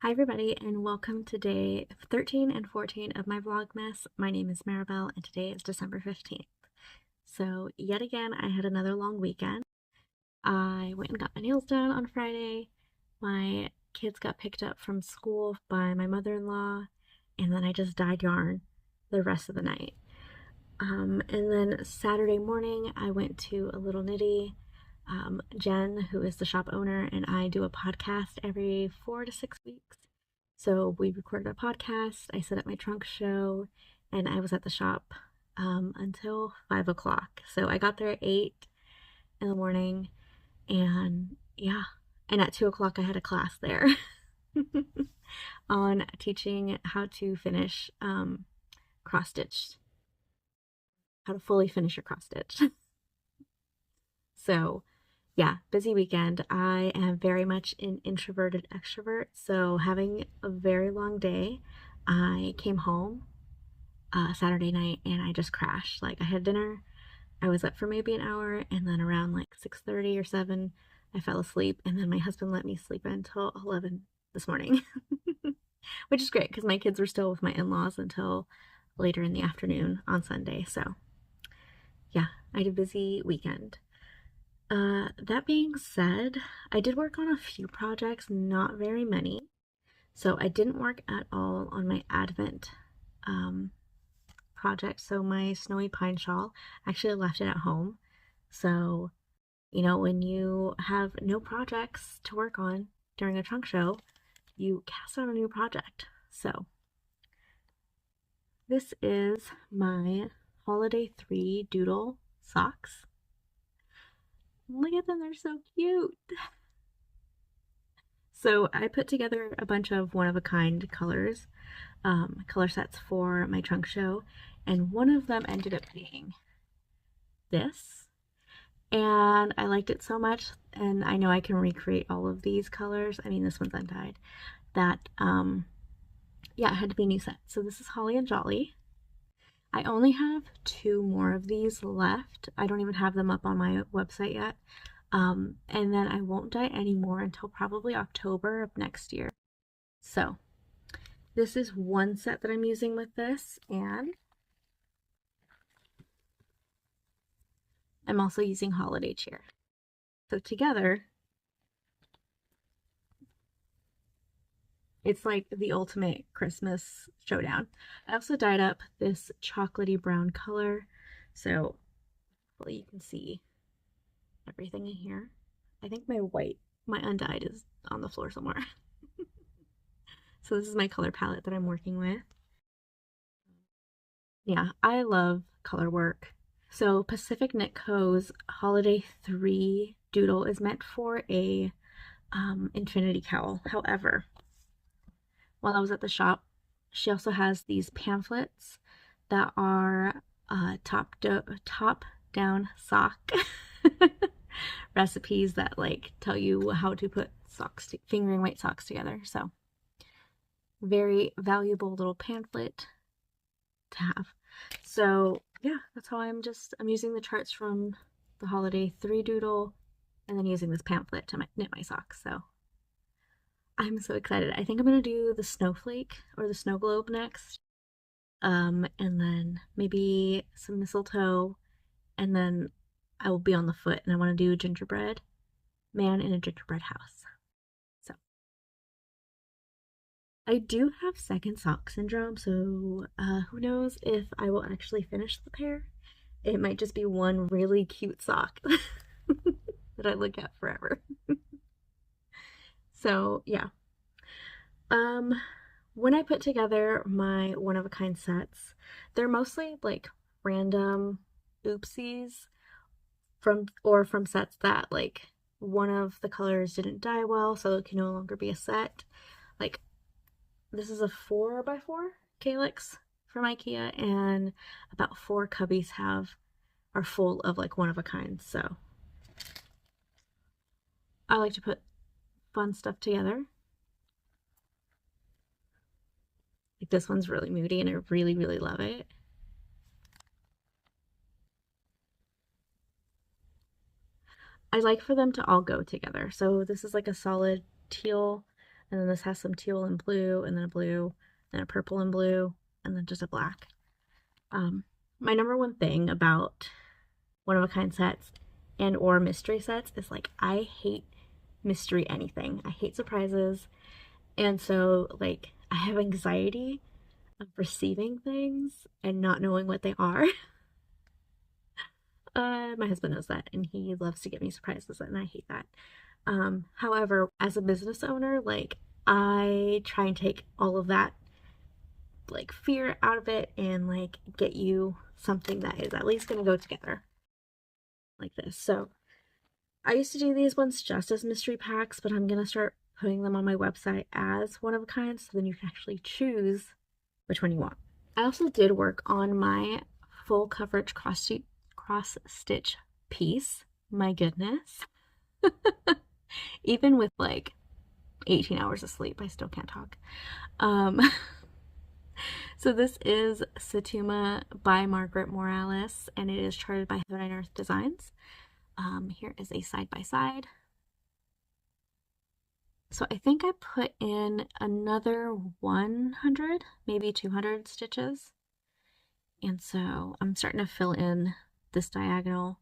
Hi everybody and welcome to day 13 and 14 of my Vlogmas. My name is Maribel and today is December 15th. So yet again I had another long weekend. I went and got my nails done on Friday. My kids got picked up from school by my mother-in-law and then I just dyed yarn the rest of the night. And then Saturday morning I went to a little nitty. Jen, who is the shop owner, and I do a podcast every 4 to 6 weeks. So we recorded a podcast. I set up my trunk show, and I was at the shop until 5 o'clock. So I got there at 8 in the morning, and yeah, and at 2 o'clock I had a class there on teaching how to finish cross stitch, how to fully finish your cross stitch. So yeah, busy weekend. I am very much an introverted extrovert, so having a very long day, I came home Saturday night and I just crashed. Like I had dinner, I was up for maybe an hour, and then around like 6:30 or 7, I fell asleep, and then my husband let me sleep until 11 this morning, which is great because my kids were still with my in-laws until later in the afternoon on Sunday. So yeah, I had a busy weekend. That being said, I did work on a few projects, not very many. So I didn't work at all on my Advent um, project. So my snowy pine shawl, I actually left it at home. So, when you have no projects to work on during a trunk show, you cast out a new project. So this is my Holiday 3 Doodle socks. Look at them, they're so cute. So I put together a bunch of one-of-a-kind colors, color sets for my trunk show, and one of them ended up being this. And I liked it so much, and I know I can recreate all of these colors. I mean, this one's undyed. That, yeah, it had to be a new set. So this is Holly and Jolly. I only have 2 more of these left. I don't even have them up on my website yet. And then I won't dye anymore until probably October of next year. So this is one set that I'm using with this, and I'm also using Holiday Cheer. So together, it's like the ultimate Christmas showdown. I also dyed up this chocolatey brown color, so hopefully you can see everything in here. I think my undyed is on the floor somewhere. So this is my color palette that I'm working with. Yeah, I love color work. So Pacific Knit Co.'s Holiday 3 Doodle is meant for a infinity cowl. However, while I was at the shop, she also has these pamphlets that are top down sock recipes that like tell you how to put fingering weight socks together. So very valuable little pamphlet to have. So yeah, that's how I'm using the charts from the Holiday 3 Doodle and then using this pamphlet to knit my socks. So I'm so excited. I think I'm gonna do the snowflake or the snow globe next. And then maybe some mistletoe, and then I will be on the foot, and I want to do gingerbread man in a gingerbread house. So I do have second sock syndrome, so who knows if I will actually finish the pair. It might just be one really cute sock that I look at forever. So yeah. When I put together my one-of-a-kind sets, they're mostly like random oopsies from sets that like one of the colors didn't dye well, so it can no longer be a set. Like this is a 4x4 calyx from IKEA, and about 4 cubbies are full of like one of a kind. So I like to put fun stuff together. Like this one's really moody and I really, really love it. I like for them to all go together. So this is like a solid teal. And then this has some teal and blue, and then a blue, and a purple and blue, and then just a black. My number one thing about one-of-a-kind sets and or mystery sets is like I hate mystery anything. I hate surprises. And so like I have anxiety of receiving things and not knowing what they are. My husband knows that and he loves to get me surprises and I hate that. However, as a business owner, like I try and take all of that like fear out of it and like get you something that is at least going to go together like this. So I used to do these ones just as mystery packs, but I'm going to start putting them on my website as one of a kind so then you can actually choose which one you want. I also did work on my full coverage cross stitch piece. My goodness. Even with like 18 hours of sleep, I still can't talk. So this is Satuma by Margert Morales, and it is charted by Heaven and Earth Designs. Here is a side-by-side. So I think I put in another 100, maybe 200 stitches. And so I'm starting to fill in this diagonal.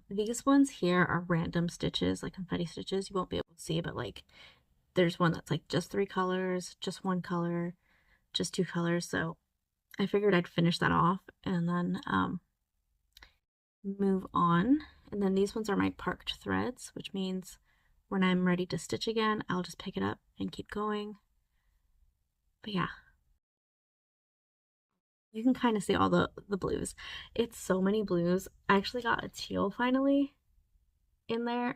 These ones here are random stitches, like confetti stitches. You won't be able to see, but like there's one that's like just 3 colors, just 1 color, just 2 colors. So I figured I'd finish that off and then move on. And then these ones are my parked threads, which means when I'm ready to stitch again, I'll just pick it up and keep going. But yeah, you can kind of see all the blues. It's so many blues. I actually got a teal finally in there.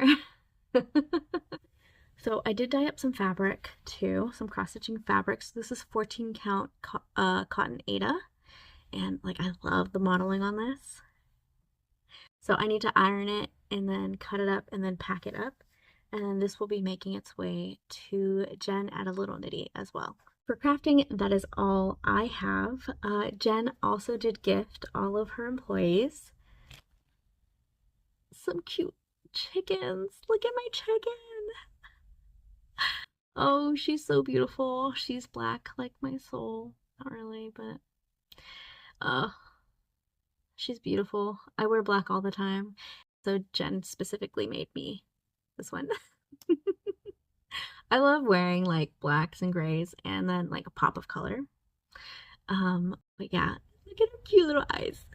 So I did dye up some fabric too, some cross-stitching fabric. So this is 14 count cotton Aida, and like I love the modeling on this. So I need to iron it and then cut it up and then pack it up. And then this will be making its way to Jen at a Little Nitty as well. For crafting, that is all I have. Jen also did gift all of her employees some cute chickens. Look at my chicken. Oh, she's so beautiful. She's black like my soul. Not really, but she's beautiful. I wear black all the time. So Jen specifically made me this one. I love wearing like blacks and grays and then like a pop of color. But yeah, look at her cute little eyes.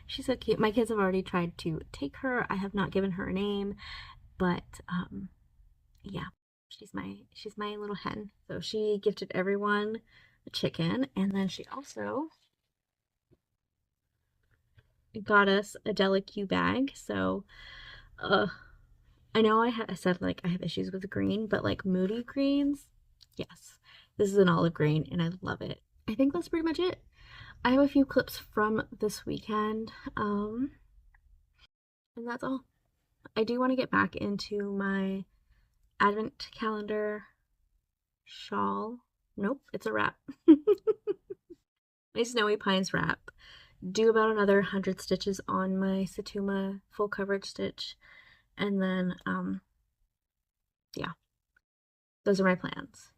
She's so cute. My kids have already tried to take her. I have not given her a name, but yeah, she's my little hen. So she gifted everyone a chicken, and then she also got us a Delicu bag. So I know I said like I have issues with green, but like moody greens, yes. This is an olive green and I love it. I think that's pretty much it. I have a few clips from this weekend, and that's all. I do want to get back into my advent calendar shawl. Nope, it's a wrap. My Snowy Pines wrap. Do about another 100 stitches on my Satuma full coverage stitch, and then yeah, those are my plans.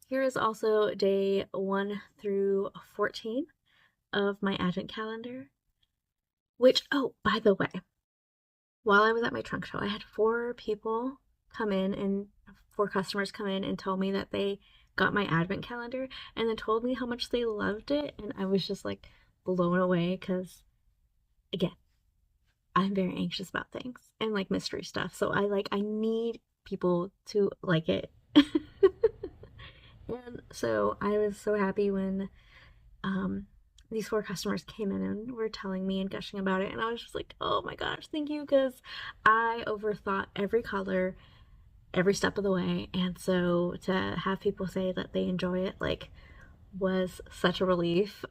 Here is also day 1 through 14 of my advent calendar, which, oh, by the way, while I was at my trunk show, I had 4 people come in and 4 customers come in and tell me that they got my advent calendar and then told me how much they loved it, and I was just like blown away because, again, I'm very anxious about things and like mystery stuff, so I need people to like it. And so I was so happy when these 4 customers came in and were telling me and gushing about it, and I was just like, oh my gosh, thank you, because I overthought every color every step of the way, and so to have people say that they enjoy it like was such a relief.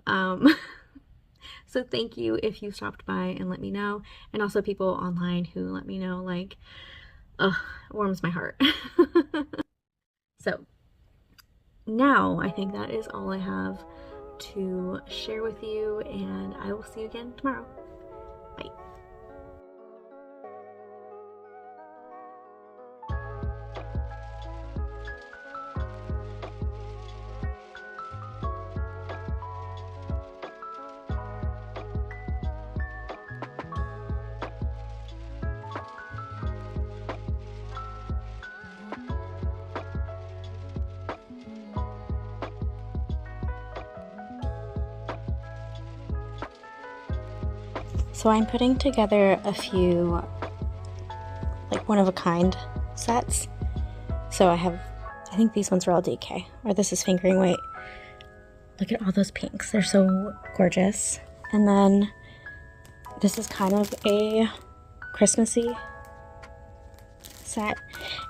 So thank you if you stopped by and let me know, and also people online who let me know, like, it warms my heart. So now I think that is all I have to share with you, and I will see you again tomorrow. Bye. So I'm putting together a few like one-of-a-kind sets. So I think these ones are all DK, or this is fingering weight. Look at all those pinks, they're so gorgeous. And then this is kind of a Christmassy set,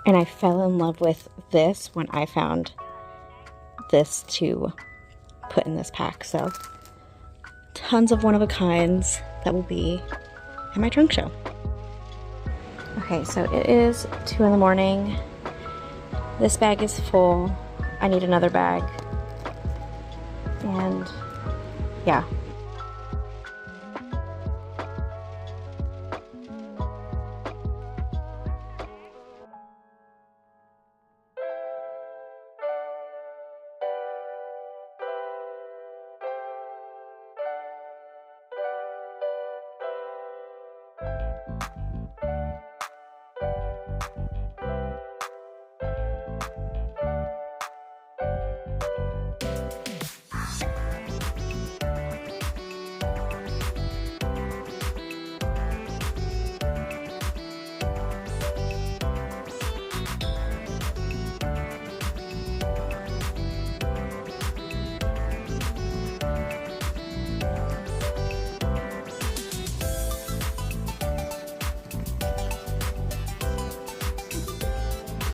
and I fell in love with this when I found this to put in this pack. So tons of one-of-a-kinds that will be in my trunk show. Okay, so it is 2 in the morning. This bag is full. I need another bag. And yeah,